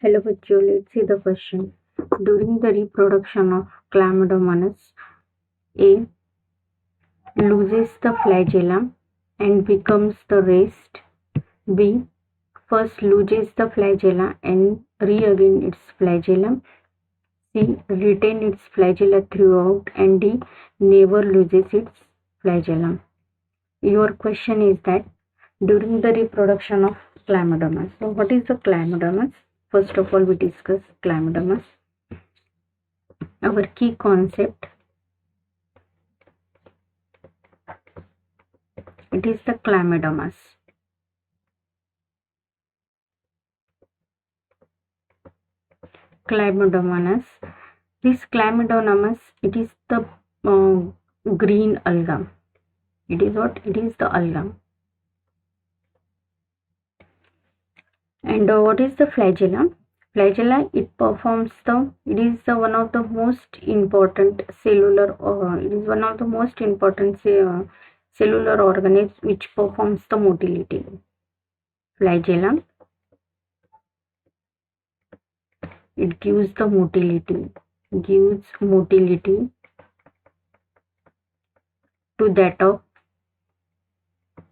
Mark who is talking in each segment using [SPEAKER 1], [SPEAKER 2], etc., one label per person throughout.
[SPEAKER 1] Hello, bachcho. Let's see the question. During the reproduction of Chlamydomonas, A loses the flagella and becomes the rest. B first loses the flagella and regain its flagella. C retain its flagella throughout, and D never loses its flagella. Your question is that during the reproduction of Chlamydomonas. So, what is the Chlamydomonas? First of all, we discuss Chlamydomonas. Our key concept, it is the Chlamydomonas. Chlamydomonas. This Chlamydomonas, it is the green alga. It is what? It is the alga. And what is the flagella? Flagella, it is the one of the most important cellular, it is one of the most important cellular organisms which performs the motility. Flagella, it gives the motility, to that of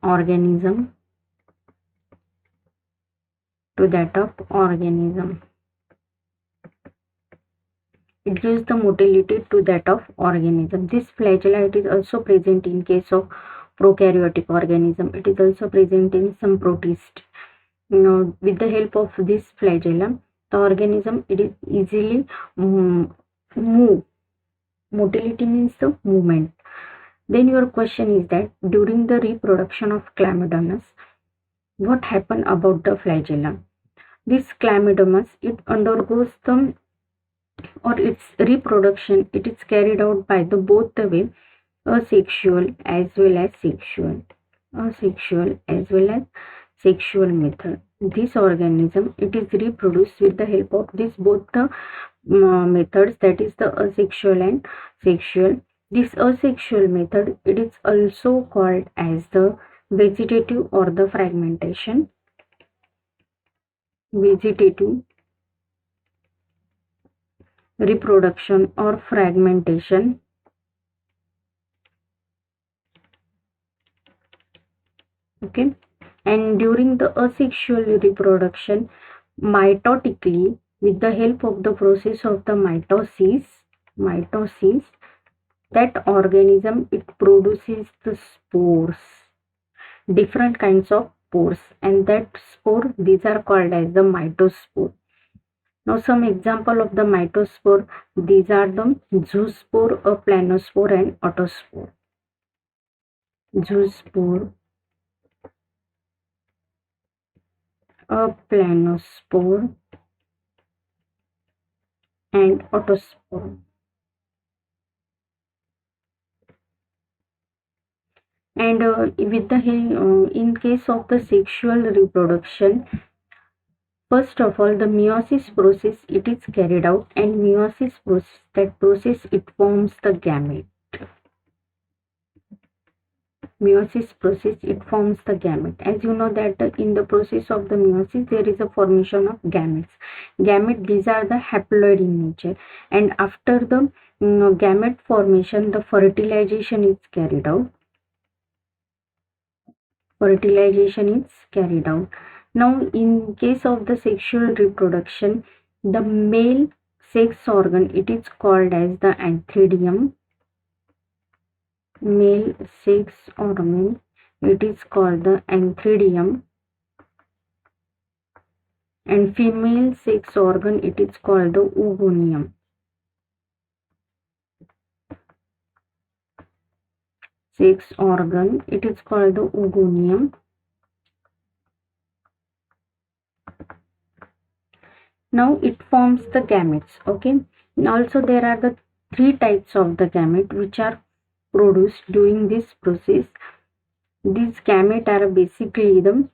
[SPEAKER 1] organism, It gives the motility to that of organism. This flagella, it is also present in case of prokaryotic organism. It is also present in some protist. With the help of this flagella, the organism, it is easily move. Motility means the movement. Then your question is that during the reproduction of Chlamydomonas, what happened about the flagella? This Chlamydomonas, it undergoes its reproduction, it is carried out by both the way asexual as well as sexual method. This organism, it is reproduced with the help of both the methods, that is the asexual and sexual. This asexual method, it is also called as the vegetative or the fragmentation. Vegetative reproduction or fragmentation. Okay, and during the asexual reproduction, mitotically, with the help of the process of the mitosis, that organism, it produces the spores, different kinds of spores, and that spore, these are called as the mitospore. Now, some example of the mitospore, these are the zoospore, a planospore, and autospore. Zoospore, a planospore, and autospore. And with the in case of the sexual reproduction, first of all, the meiosis process, it is carried out, and meiosis process, it forms the gamete. Meiosis process, it forms the gamete. As you know that in the process of the meiosis, there is a formation of gametes. These are the haploid in nature, and after the gamete formation, the fertilization is carried out. Now, in case of the sexual reproduction, the male sex organ, it is called as the antheridium. Male sex organ, it is called the antheridium, and female sex organ, it is called the oogonium. Sex organ, it is called the oogonium. Now it forms the gametes. Okay. Also, there are the 3 types of the gamete which are produced during this process. These gametes are basically the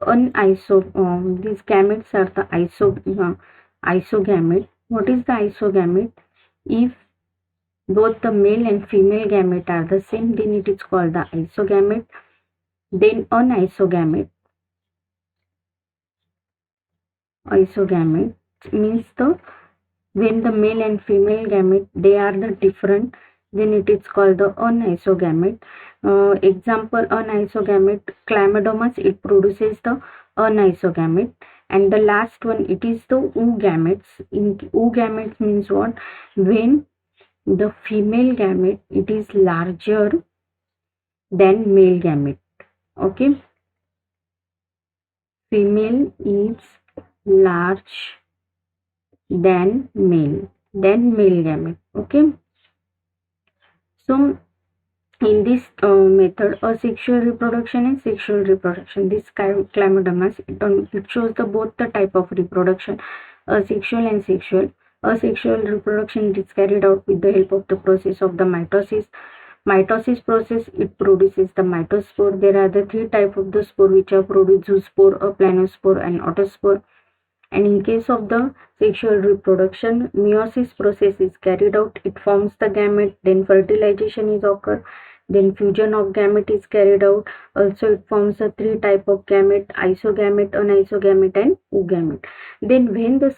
[SPEAKER 1] these gametes are the isogamete. What is the isogamete? If both the male and female gamete are the same, then it is called the isogamete. Then anisogamete. isogamete means when the male and female gamete they are the different, then it is called the anisogamete. Example, anisogamete Chlamydomonas, it produces the anisogamete. And the last one, it is the oogametes. In oogametes means what? When the female gamete it is larger than male gamete. Okay, female is large than male gamete. Okay, so in this method, asexual reproduction and sexual reproduction, this Chlamydomonas, it shows the both the type of reproduction, asexual and sexual. Asexual reproduction is carried out with the help of the process of the mitosis. Mitosis process, it produces the mitospore. There are the three types of the spore which are produced: zoospore, a planospore, and autospore. And in case of the sexual reproduction, meiosis process is carried out. It forms the gamete, then fertilization is occur, then fusion of gamete is carried out. Also, it forms a three type of gamete: isogamete, anisogamete, and oogamete. Then when the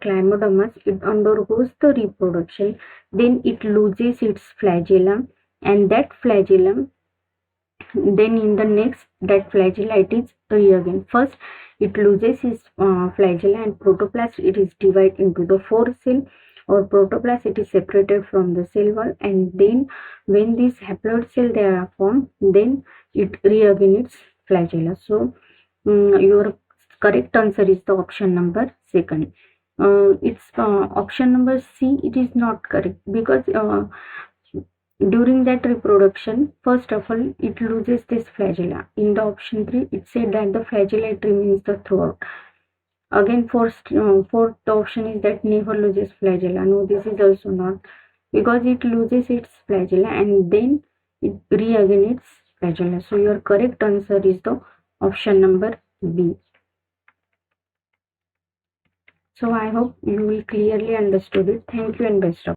[SPEAKER 1] Chlamydomonas it undergoes the reproduction, then it loses its flagellum, and that flagellum, then in the next, that flagella it is reagain. First it loses its flagella, and protoplasm it is divided into the four cell, or protoplasm it is separated from the cell wall, and then when these haploid cell they are formed, then it reagain its flagella. So your correct answer is the option number second. It's option number C, it is not correct, because during that reproduction, first of all, it loses this flagella. In the option 3, it said that the flagella it remains the throughout. Again, fourth option is that never loses flagella. No, this is also not, because it loses its flagella and then it reagain its flagella. So your correct answer is the option number B. So I hope you will clearly understood it. Thank you and best of luck.